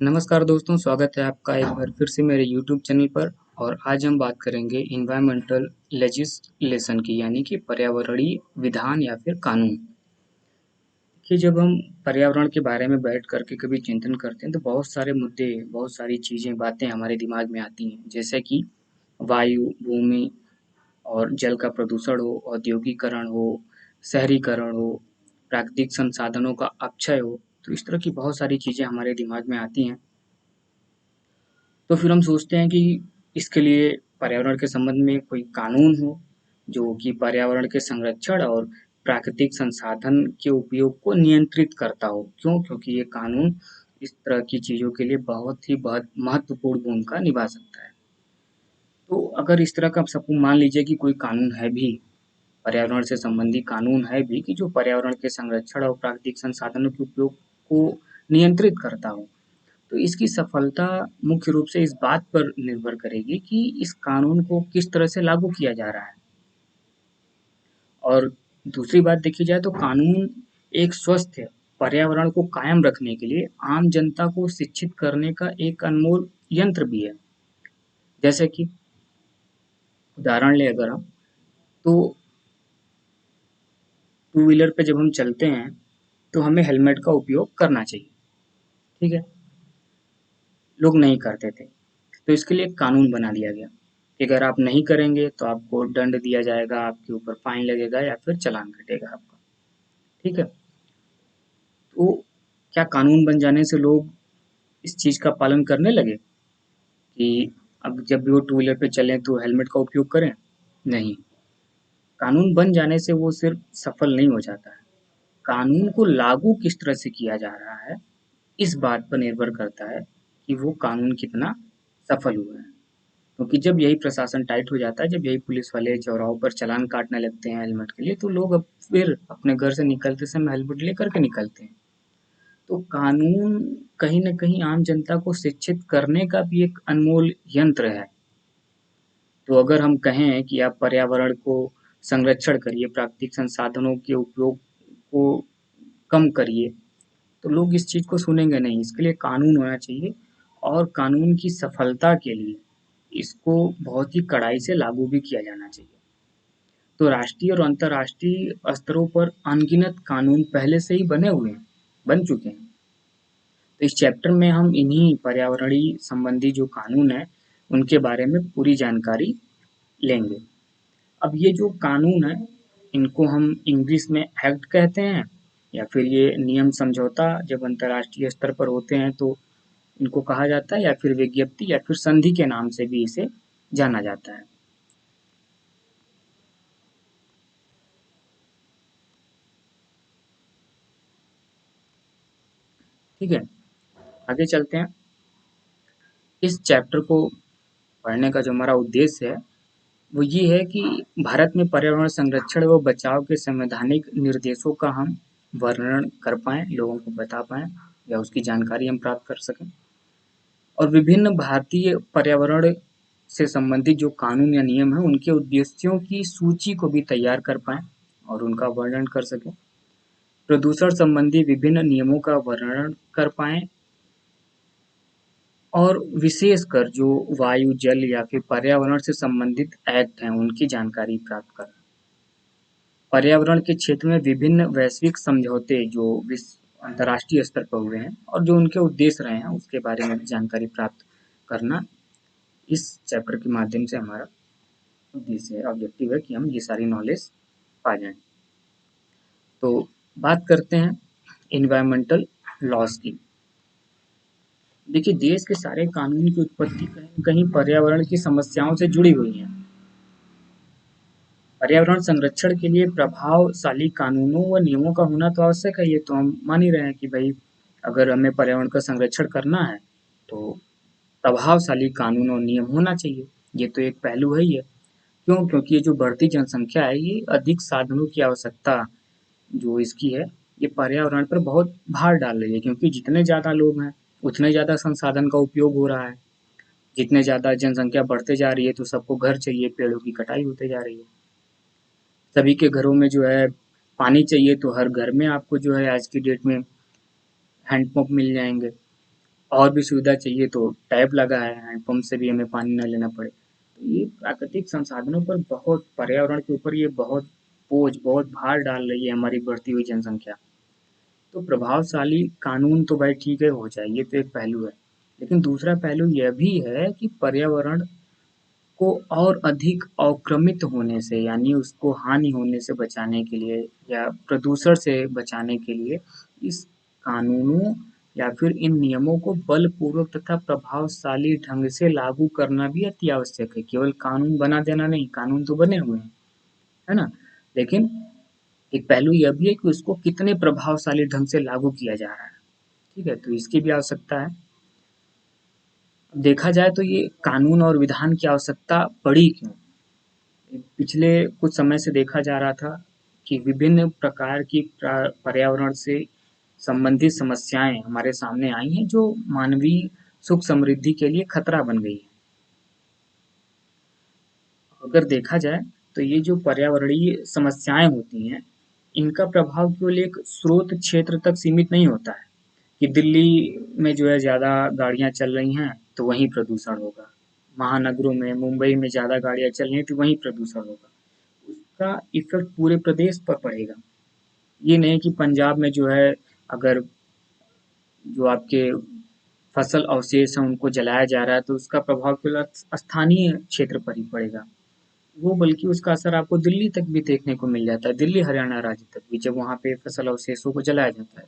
नमस्कार दोस्तों, स्वागत है आपका एक बार फिर से मेरे यूट्यूब चैनल पर। और आज हम बात करेंगे इन्वायरमेंटल लेजिस्लेशन की, यानी कि पर्यावरणीय विधान या फिर कानून। कि जब हम पर्यावरण के बारे में बैठ करके कभी चिंतन करते हैं तो बहुत सारे मुद्दे, बहुत सारी चीज़ें, बातें हमारे दिमाग में आती हैं, जैसे कि वायु, भूमि और जल का प्रदूषण हो, औद्योगीकरण हो, शहरीकरण हो, प्राकृतिक संसाधनों का अपक्षय हो। तो इस तरह की बहुत सारी चीज़ें हमारे दिमाग में आती हैं। तो फिर हम सोचते हैं कि इसके लिए पर्यावरण के संबंध में कोई कानून हो, जो कि पर्यावरण के संरक्षण और प्राकृतिक संसाधन के उपयोग को नियंत्रित करता हो। क्यों? क्योंकि ये कानून इस तरह की चीज़ों के लिए बहुत महत्वपूर्ण भूमिका निभा सकता है। तो अगर इस तरह का सब मान लीजिए कि कोई कानून है भी, पर्यावरण से संबंधी कानून है भी कि जो पर्यावरण के संरक्षण और प्राकृतिक संसाधनों के उपयोग को नियंत्रित करता हो, तो इसकी सफलता मुख्य रूप से इस बात पर निर्भर करेगी कि इस कानून को किस तरह से लागू किया जा रहा है। और दूसरी बात देखी जाए तो कानून एक स्वस्थ पर्यावरण को कायम रखने के लिए आम जनता को शिक्षित करने का एक अनमोल यंत्र भी है। जैसे कि उदाहरण ले अगर हम, तो टू व्हीलर पे जब हम चलते हैं तो हमें हेलमेट का उपयोग करना चाहिए। ठीक है, लोग नहीं करते थे, तो इसके लिए एक कानून बना दिया गया कि अगर आप नहीं करेंगे तो आपको दंड दिया जाएगा, आपके ऊपर फाइन लगेगा या फिर चालान कटेगा आपका। ठीक है, तो क्या कानून बन जाने से लोग इस चीज़ का पालन करने लगे कि अब जब भी वो टू व्हीलर पे चलें तो हेलमेट का उपयोग करें? नहीं, कानून बन जाने से वो सिर्फ सफल नहीं हो जाता है, कानून को लागू किस तरह से किया जा रहा है, इस बात पर निर्भर करता है कि वो कानून कितना सफल हुआ है। क्योंकि जब यही प्रशासन टाइट हो जाता है, जब यही पुलिस वाले चौराहों पर चालान काटने लगते हैं हेलमेट के लिए, तो लोग अब फिर अपने घर से निकलते समय हेलमेट लेकर के निकलते हैं। तो कानून कहीं न कहीं आम जनता को शिक्षित करने का भी एक अनमोल यंत्र है। तो अगर हम कहें कि आप पर्यावरण को संरक्षण करिए, प्राकृतिक संसाधनों के उपयोग को कम करिए, तो लोग इस चीज़ को सुनेंगे नहीं। इसके लिए कानून होना चाहिए और कानून की सफलता के लिए इसको बहुत ही कड़ाई से लागू भी किया जाना चाहिए। तो राष्ट्रीय और अंतर्राष्ट्रीय स्तरों पर अनगिनत कानून पहले से ही बने हुए हैं, बन चुके हैं। तो इस चैप्टर में हम इन्हीं पर्यावरणीय संबंधी जो कानून हैं, उनके बारे में पूरी जानकारी लेंगे। अब ये जो कानून है, इनको हम इंग्लिश में एक्ट कहते हैं, या फिर ये नियम समझौता जब अंतर्राष्ट्रीय स्तर पर होते हैं तो इनको कहा जाता है, या फिर विज्ञप्ति या फिर संधि के नाम से भी इसे जाना जाता है। ठीक है, आगे चलते हैं। इस चैप्टर को पढ़ने का जो हमारा उद्देश्य है वो ये है कि भारत में पर्यावरण संरक्षण व बचाव के संवैधानिक निर्देशों का हम वर्णन कर पाएँ, लोगों को बता पाएँ, या उसकी जानकारी हम प्राप्त कर सकें। और विभिन्न भारतीय पर्यावरण से संबंधित जो कानून या नियम हैं, उनके उद्देश्यों की सूची को भी तैयार कर पाएँ और उनका वर्णन कर सकें। प्रदूषण संबंधी विभिन्न नियमों का वर्णन कर पाएँ और विशेषकर जो वायु, जल या फिर पर्यावरण से संबंधित एक्ट हैं, उनकी जानकारी प्राप्त करें। पर्यावरण के क्षेत्र में विभिन्न वैश्विक समझौते जो अंतर्राष्ट्रीय स्तर पर हुए हैं और जो उनके उद्देश्य रहे हैं, उसके बारे में भी जानकारी प्राप्त करना इस चैप्टर के माध्यम से हमारा उद्देश्य है, ऑब्जेक्टिव है कि हम ये सारी नॉलेज पा जाएँ। तो बात करते हैं एनवायरमेंटल लॉज़ की। देखिए, देश के सारे कानून की उत्पत्ति कहीं न कहीं पर्यावरण की समस्याओं से जुड़ी हुई है। पर्यावरण संरक्षण के लिए प्रभावशाली कानूनों व नियमों का होना तो आवश्यक है, ये तो हम मान ही रहे हैं कि भाई अगर हमें पर्यावरण का संरक्षण करना है, तो प्रभावशाली कानून और नियम होना चाहिए। ये तो एक पहलू है ही है। क्यों? क्योंकि ये जो बढ़ती जनसंख्या है, ये अधिक साधनों की आवश्यकता जो इसकी है, ये पर्यावरण पर बहुत भार डाल रही है, क्योंकि जितने ज़्यादा लोग हैं, उतने ज़्यादा संसाधन का उपयोग हो रहा है। जितने ज़्यादा जनसंख्या बढ़ते जा रही है, तो सबको घर चाहिए, पेड़ों की कटाई होते जा रही है। सभी के घरों में जो है पानी चाहिए, तो हर घर में आपको जो है आज की डेट में हैंडपंप मिल जाएँगे। और भी सुविधा चाहिए तो टैप लगा है, हैंडपंप से भी हमें पानी न लेना पड़े। तो ये प्राकृतिक संसाधनों पर बहुत, पर्यावरण के ऊपर ये बहुत बोझ, बहुत भार डाल रही है हमारी बढ़ती हुई जनसंख्या। तो प्रभावशाली कानून तो भाई ठीक है हो जाए, ये तो एक पहलू है। लेकिन दूसरा पहलू यह भी है कि पर्यावरण को और अधिक अवक्रमित होने से, यानी उसको हानि होने से बचाने के लिए या प्रदूषण से बचाने के लिए इस कानूनों या फिर इन नियमों को बलपूर्वक तथा प्रभावशाली ढंग से लागू करना भी अति आवश्यक है। केवल कानून बना देना नहीं, कानून तो बने हुए हैं, है ना? लेकिन एक पहलू यह भी है कि उसको कितने प्रभावशाली ढंग से लागू किया जा रहा है। ठीक है, तो इसकी भी आवश्यकता है। देखा जाए तो ये कानून और विधान की आवश्यकता पड़ी क्यों? पिछले कुछ समय से देखा जा रहा था कि विभिन्न प्रकार की पर्यावरण से संबंधित समस्याएं हमारे सामने आई हैं जो मानवीय सुख समृद्धि के लिए खतरा बन गई है। अगर देखा जाए तो ये जो पर्यावरणीय समस्याएं होती हैं, इनका प्रभाव केवल एक स्रोत क्षेत्र तक सीमित नहीं होता है कि दिल्ली में जो है ज़्यादा गाड़ियां चल रही हैं तो वहीं प्रदूषण होगा, महानगरों में, मुंबई में ज़्यादा गाड़ियां चल रही हैं तो वहीं प्रदूषण होगा। उसका इफ़ेक्ट पूरे प्रदेश पर पड़ेगा। ये नहीं कि पंजाब में जो है, अगर जो आपके फसल अवशेष हैं उनको जलाया जा रहा है तो उसका प्रभाव केवल स्थानीय क्षेत्र पर ही पड़ेगा। वो बल्कि उसका असर आपको दिल्ली तक भी देखने को मिल जाता है, दिल्ली हरियाणा राज्य तक भी, जब वहाँ पे फसल अवशेषों को जलाया जाता है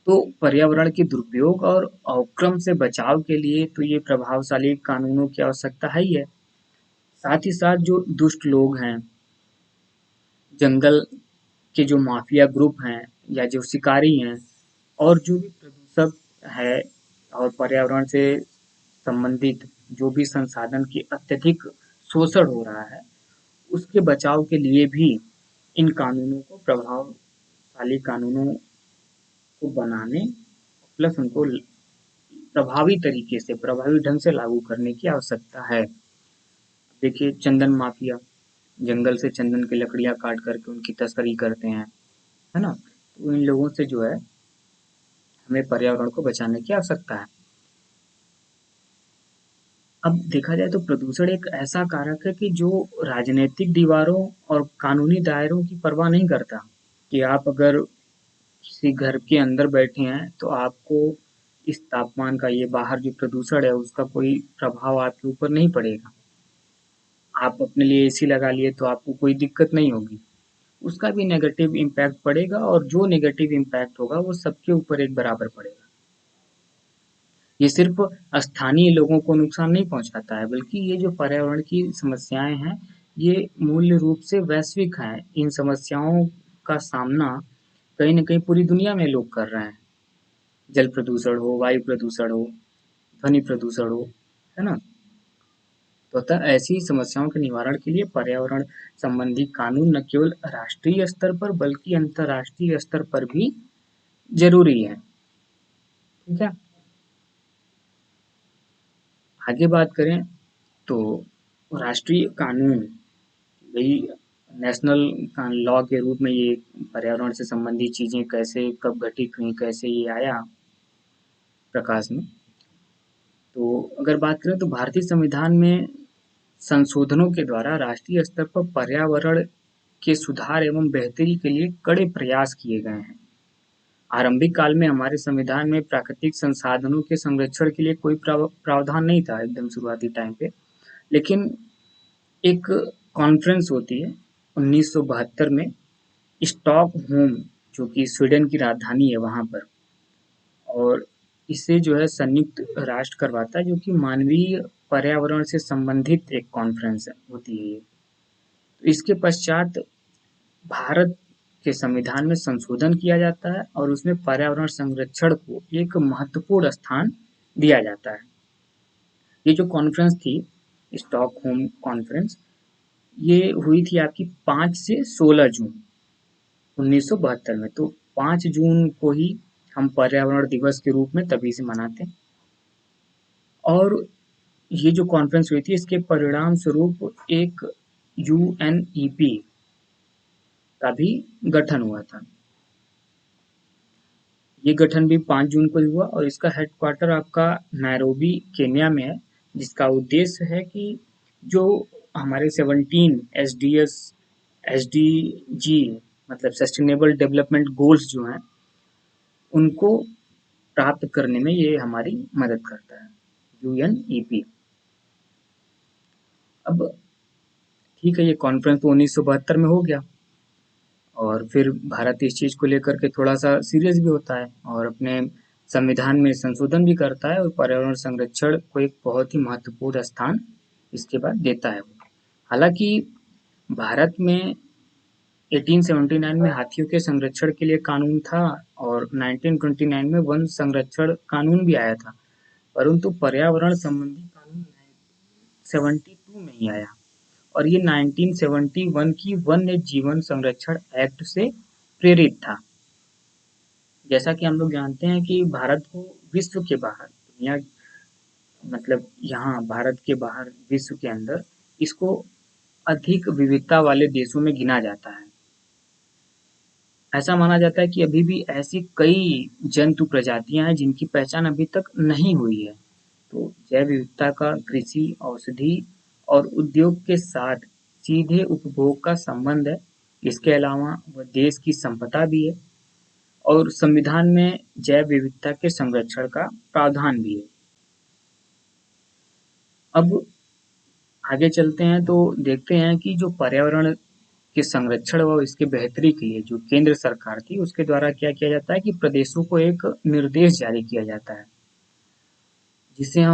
तो पर्यावरण के दुरुपयोग और अवक्रम से बचाव के लिए तो ये प्रभावशाली कानूनों की आवश्यकता है ही है। साथ ही साथ जो दुष्ट लोग हैं, जंगल के जो माफिया ग्रुप हैं या जो शिकारी हैं और जो भी प्रदूषक है और पर्यावरण से संबंधित जो भी संसाधन की अत्यधिक शोषण हो रहा है, उसके बचाव के लिए भी इन कानूनों को, प्रभावशाली कानूनों को बनाने प्लस उनको प्रभावी तरीके से, प्रभावी ढंग से लागू करने की आवश्यकता है। देखिए चंदन माफिया जंगल से चंदन की लकड़ियाँ काट करके उनकी तस्करी करते हैं, है ना? तो इन लोगों से जो है हमें पर्यावरण को बचाने की आवश्यकता है। अब देखा जाए तो प्रदूषण एक ऐसा कारक है कि जो राजनीतिक दीवारों और कानूनी दायरों की परवाह नहीं करता। कि आप अगर किसी घर के अंदर बैठे हैं तो आपको इस तापमान का, ये बाहर जो प्रदूषण है उसका कोई प्रभाव आपके ऊपर नहीं पड़ेगा। आप अपने लिए एसी लगा लिए तो आपको कोई दिक्कत नहीं होगी। उसका भी नेगेटिव इम्पैक्ट पड़ेगा और जो नेगेटिव इम्पैक्ट होगा वो सबके ऊपर एक बराबर पड़ेगा। ये सिर्फ स्थानीय लोगों को नुकसान नहीं पहुंचाता है, बल्कि ये जो पर्यावरण की समस्याएं हैं, ये मूल्य रूप से वैश्विक हैं। इन समस्याओं का सामना कहीं न कहीं पूरी दुनिया में लोग कर रहे हैं। जल प्रदूषण हो, वायु प्रदूषण हो, ध्वनि प्रदूषण हो, है ना? तो अतः ऐसी समस्याओं के निवारण के लिए पर्यावरण संबंधी कानून न केवल राष्ट्रीय स्तर पर बल्कि अंतर्राष्ट्रीय स्तर पर भी ज़रूरी है। ठीक है? आगे बात करें तो राष्ट्रीय कानून, यही नेशनल लॉ के रूप में ये पर्यावरण से संबंधित चीज़ें कैसे, कब घटित हुई, कैसे ये आया प्रकाश में। तो अगर बात करें तो भारतीय संविधान में संशोधनों के द्वारा राष्ट्रीय स्तर पर पर्यावरण के सुधार एवं बेहतरी के लिए कड़े प्रयास किए गए हैं। आरंभिक काल में हमारे संविधान में प्राकृतिक संसाधनों के संरक्षण के लिए कोई प्रावधान नहीं था एकदम शुरुआती टाइम पे। लेकिन एक कॉन्फ्रेंस होती है 1972 में, स्टॉकहोम, जो कि स्वीडन की राजधानी है वहाँ पर, और इसे जो है संयुक्त राष्ट्र करवाता है, जो कि मानवीय पर्यावरण से संबंधित एक कॉन्फ्रेंस होती है ये। तो इसके पश्चात भारत के संविधान में संशोधन किया जाता है और उसमें पर्यावरण संरक्षण को एक महत्वपूर्ण स्थान दिया जाता है। ये जो कॉन्फ्रेंस थी, स्टॉकहोम कॉन्फ्रेंस, ये हुई थी आपकी 5 से 16 जून 1972 में। तो 5 जून को ही हम पर्यावरण दिवस के रूप में तभी से मनाते हैं। और ये जो कॉन्फ्रेंस हुई थी इसके परिणाम स्वरूप एक यूएनईपी का भी गठन हुआ था। ये गठन भी 5 जून को ही हुआ और इसका हेडक्वार्टर आपका नैरोबी केन्या में है, जिसका उद्देश्य है कि जो हमारे 17 एसडीजी मतलब सस्टेनेबल डेवलपमेंट गोल्स जो हैं उनको प्राप्त करने में ये हमारी मदद करता है, यूएनईपी। अब ठीक है, ये कॉन्फ्रेंस तो 1972 में हो गया और फिर भारत इस चीज़ को लेकर के थोड़ा-सा सीरियस भी होता है और अपने संविधान में संशोधन भी करता है और पर्यावरण संरक्षण को एक बहुत ही महत्वपूर्ण स्थान इसके बाद देता है। हालाँकि भारत में 1879 में हाथियों के संरक्षण के लिए कानून था और 1929 में वन संरक्षण कानून भी आया था, परंतु पर्यावरण संबंधी कानून 72 में ही आया और ये 1971 की वन्य जीवन संरक्षण एक्ट से प्रेरित था। जैसा कि हम लोग जानते हैं कि भारत को विश्व के बाहर, दुनिया मतलब यहाँ भारत के बाहर विश्व के अंदर इसको अधिक विविधता वाले देशों में गिना जाता है। ऐसा माना जाता है कि अभी भी ऐसी कई जंतु प्रजातियां हैं जिनकी पहचान अभी तक नहीं हुई है। तो जैव विविधता का कृषि, औषधि और उद्योग के साथ सीधे उपभोग का संबंध है। इसके अलावा वह देश की संपदा भी है और संविधान में जैव विविधता के संरक्षण का प्रावधान भी है। अब आगे चलते हैं तो देखते हैं कि जो पर्यावरण के संरक्षण व इसके बेहतरी के लिए जो केंद्र सरकार थी उसके द्वारा क्या किया जाता है कि प्रदेशों को एक निर्देश जारी किया जाता है, जिसे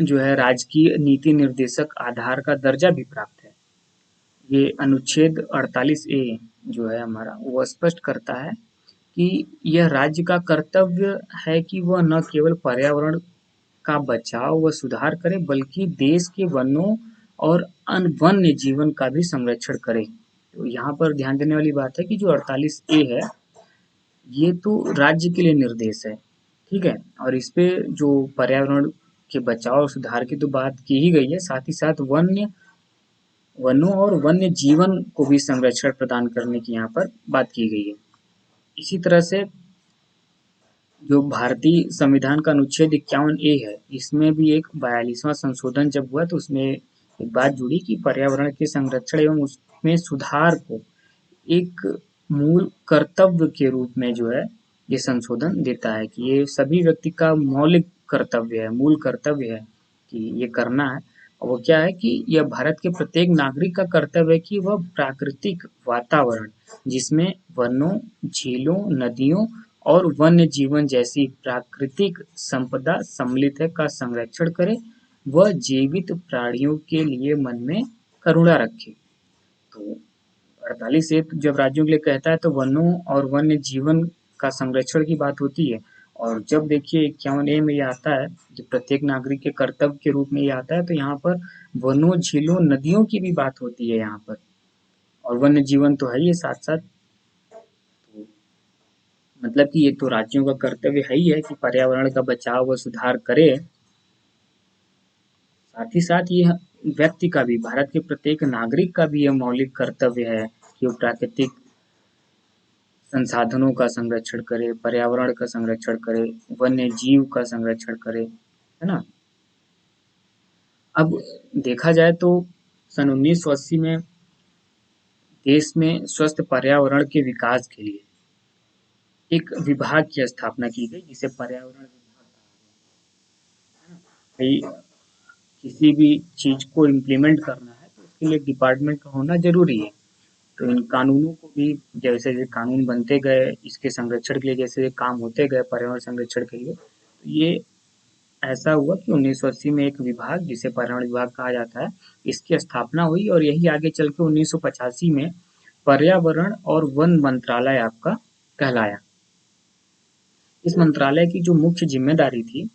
जो है राजकीय नीति निर्देशक आधार का दर्जा भी प्राप्त है। ये अनुच्छेद 48 ए जो है हमारा वो स्पष्ट करता है कि यह राज्य का कर्तव्य है कि वह न केवल पर्यावरण का बचाव व सुधार करे बल्कि देश के वनों और वन्य जीवन का भी संरक्षण करे। तो यहाँ पर ध्यान देने वाली बात है कि जो 48 ए है ये तो राज्य के लिए निर्देश है, ठीक है, और इस पे जो पर्यावरण के बचाव और सुधार की तो बात की ही गई है, साथ ही साथ वनों और वन्य जीवन को भी संरक्षण प्रदान करने की यहाँ पर बात की गई है। इसी तरह से जो भारतीय संविधान का अनुच्छेद 51 ए है, इसमें भी एक 42वां संशोधन जब हुआ तो उसमें एक बात जुड़ी कि पर्यावरण के संरक्षण एवं उसमें सुधार को एक मूल कर्तव्य के रूप में जो है ये संशोधन देता है कि ये सभी व्यक्ति का मौलिक कर्तव्य है, मूल कर्तव्य है कि ये करना है। और वो क्या है कि यह भारत के प्रत्येक नागरिक का कर्तव्य है कि वह प्राकृतिक वातावरण जिसमें वनों, झीलों, नदियों और वन्य जीवन जैसी प्राकृतिक संपदा सम्मिलित है का संरक्षण करे, वह जीवित प्राणियों के लिए मन में करुणा रखे। तो 48 ए जब राज्यों के लिए कहता है तो वनों और वन्य जीवन का संरक्षण की बात होती है और जब देखिए 51 ए में ये आता है जो प्रत्येक नागरिक के कर्तव्य के रूप में ये आता है तो यहाँ पर वनों, झीलों, नदियों की भी बात होती है यहाँ पर और वन्य जीवन तो है ही है साथ साथ। तो मतलब कि ये तो राज्यों का कर्तव्य है ही है कि पर्यावरण का बचाव व सुधार करे, साथ ही साथ ये व्यक्ति का भी, भारत के प्रत्येक नागरिक का भी यह मौलिक कर्तव्य है कि वो प्राकृतिक संसाधनों का संरक्षण करे, पर्यावरण का संरक्षण करे, वन्य जीव का संरक्षण करे, है ना? अब देखा जाए तो सन 1980 में देश में स्वस्थ पर्यावरण के विकास के लिए एक विभाग की स्थापना की गई जिसे पर्यावरण विभाग कहा गया। किसी भी चीज को इम्प्लीमेंट करना है तो उसके लिए डिपार्टमेंट का होना जरूरी है। तो इन कानूनों को भी जैसे जैसे कानून बनते गए, इसके संरक्षण के लिए जैसे काम होते गए पर्यावरण संरक्षण के लिए, तो ये ऐसा हुआ कि 1980 में एक विभाग जिसे पर्यावरण विभाग कहा जाता है, इसकी स्थापना हुई और यही आगे चल के 1985 में पर्यावरण और वन मंत्रालय आपका कहलाया। इस मंत्रालय की जो मुख्य जिम्मेदारी थी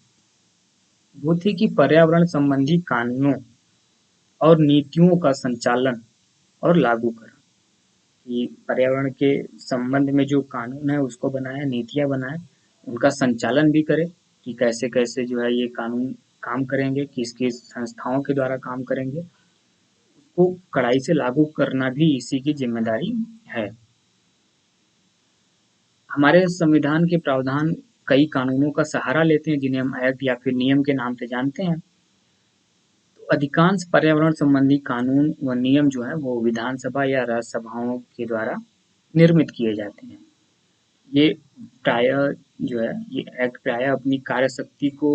वो थी कि पर्यावरण संबंधी कानूनों और नीतियों का संचालन और लागू करना, कि पर्यावरण के संबंध में जो कानून है उसको बनाए, नीतियाँ बनाए, उनका संचालन भी करे कि कैसे-कैसे जो है ये कानून काम करेंगे, किस-किस संस्थाओं के द्वारा काम करेंगे, उसको कड़ाई से लागू करना भी इसी की जिम्मेदारी है। हमारे संविधान के प्रावधान कई कानूनों का सहारा लेते हैं जिन्हें हम एक्ट या फिर नियम के नाम से जानते हैं। तो अधिकांश पर्यावरण संबंधी कानून व नियम जो है वो विधानसभा या राज्यसभाओं के द्वारा निर्मित किए जाते हैं। ये प्रायः जो है ये एक्ट प्रायः अपनी कार्यशक्ति को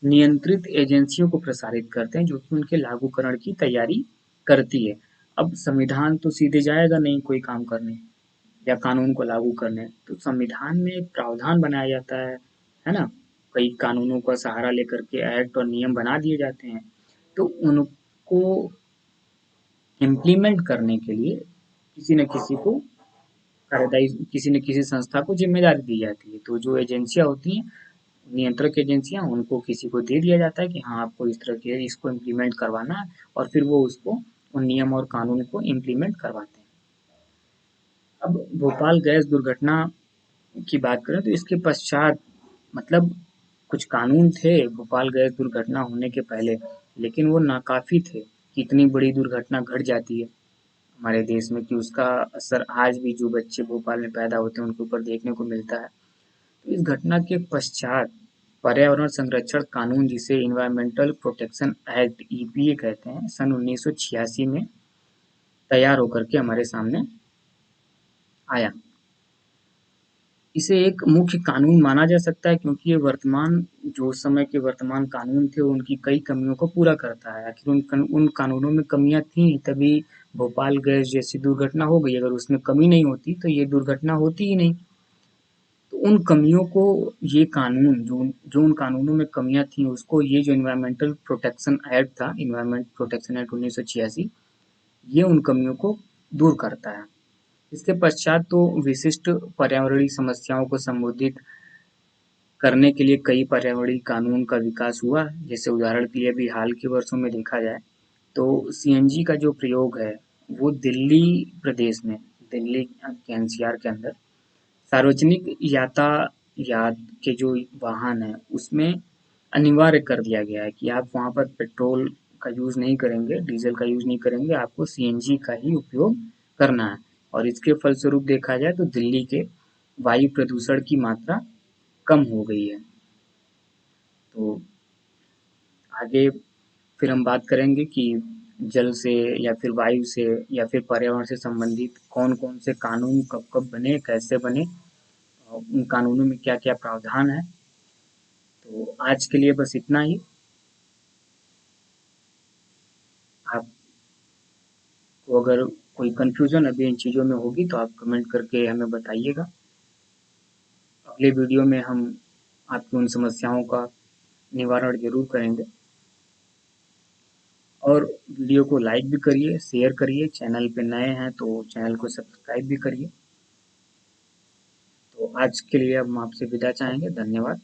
नियंत्रित एजेंसियों को प्रसारित करते हैं जो कि उनके लागूकरण की तैयारी करती है। अब संविधान तो सीधे जाएगा नहीं कोई काम करने या कानून को लागू करने, तो संविधान में एक प्रावधान बनाया जाता है ना? कई कानूनों का सहारा लेकर के एक्ट और नियम बना दिए जाते हैं। तो उनको इम्प्लीमेंट करने के लिए किसी न किसी को कार्यदायी किसी न किसी संस्था को जिम्मेदारी दी जाती है। तो जो एजेंसियाँ होती हैं, नियंत्रक एजेंसियाँ, उनको किसी को दे दिया जाता है कि हाँ, आपको इस तरह के इसको इम्प्लीमेंट करवाना है और फिर वो उसको उन नियम और कानून को इम्प्लीमेंट करवाते हैं। अब भोपाल गैस दुर्घटना की बात करें तो इसके पश्चात मतलब कुछ कानून थे भोपाल गैस दुर्घटना होने के पहले, लेकिन वो नाकाफ़ी थे कि इतनी बड़ी दुर्घटना घट जाती है हमारे देश में कि उसका असर आज भी जो बच्चे भोपाल में पैदा होते हैं उनके ऊपर देखने को मिलता है। तो इस घटना के पश्चात पर्यावरण संरक्षण कानून जिसे इन्वायरमेंटल प्रोटेक्शन एक्ट ईपीए कहते हैं सन 1986 में तैयार होकर के हमारे सामने आया। इसे एक मुख्य कानून माना जा सकता है क्योंकि ये वर्तमान जो उस समय के वर्तमान कानून थे उनकी कई कमियों को पूरा करता है। आखिर उन कानूनों में कमियां थी तभी भोपाल गैस जैसी दुर्घटना हो गई। अगर उसमें कमी नहीं होती तो ये दुर्घटना होती ही नहीं। तो उन कमियों को ये कानून जो उन कानूनों में कमियां थी उसको ये जो इन्वायरमेंटल प्रोटेक्शन एक्ट था, इन्वायरमेंट प्रोटेक्शन एक्ट 1986, ये उन कमियों को दूर करता है। इसके पश्चात तो विशिष्ट पर्यावरणीय समस्याओं को संबोधित करने के लिए कई पर्यावरणीय कानून का विकास हुआ है। जैसे उदाहरण के लिए अभी हाल के वर्षों में देखा जाए तो सीएनजी का जो प्रयोग है वो दिल्ली प्रदेश में, दिल्ली के एनसीआर के अंदर सार्वजनिक यातायात के जो वाहन है उसमें अनिवार्य कर दिया गया है कि आप वहाँ पर पेट्रोल का यूज़ नहीं करेंगे, डीजल का यूज़ नहीं करेंगे, आपको सीएनजी का ही उपयोग करना है। और इसके फलस्वरूप देखा जाए तो दिल्ली के वायु प्रदूषण की मात्रा कम हो गई है। तो आगे फिर हम बात करेंगे कि जल से या फिर वायु से या फिर पर्यावरण से संबंधित कौन-कौन से कानून कब-कब बने, कैसे बने, उन कानूनों में क्या-क्या प्रावधान है। तो आज के लिए बस इतना ही। आपको अगर कोई कन्फ्यूज़न अभी इन चीज़ों में होगी तो आप कमेंट करके हमें बताइएगा। अगले वीडियो में हम आपकी उन समस्याओं का निवारण ज़रूर करेंगे। और वीडियो को लाइक भी करिए, शेयर करिए, चैनल पे नए हैं तो चैनल को सब्सक्राइब भी करिए। तो आज के लिए हम आपसे विदा चाहेंगे। धन्यवाद।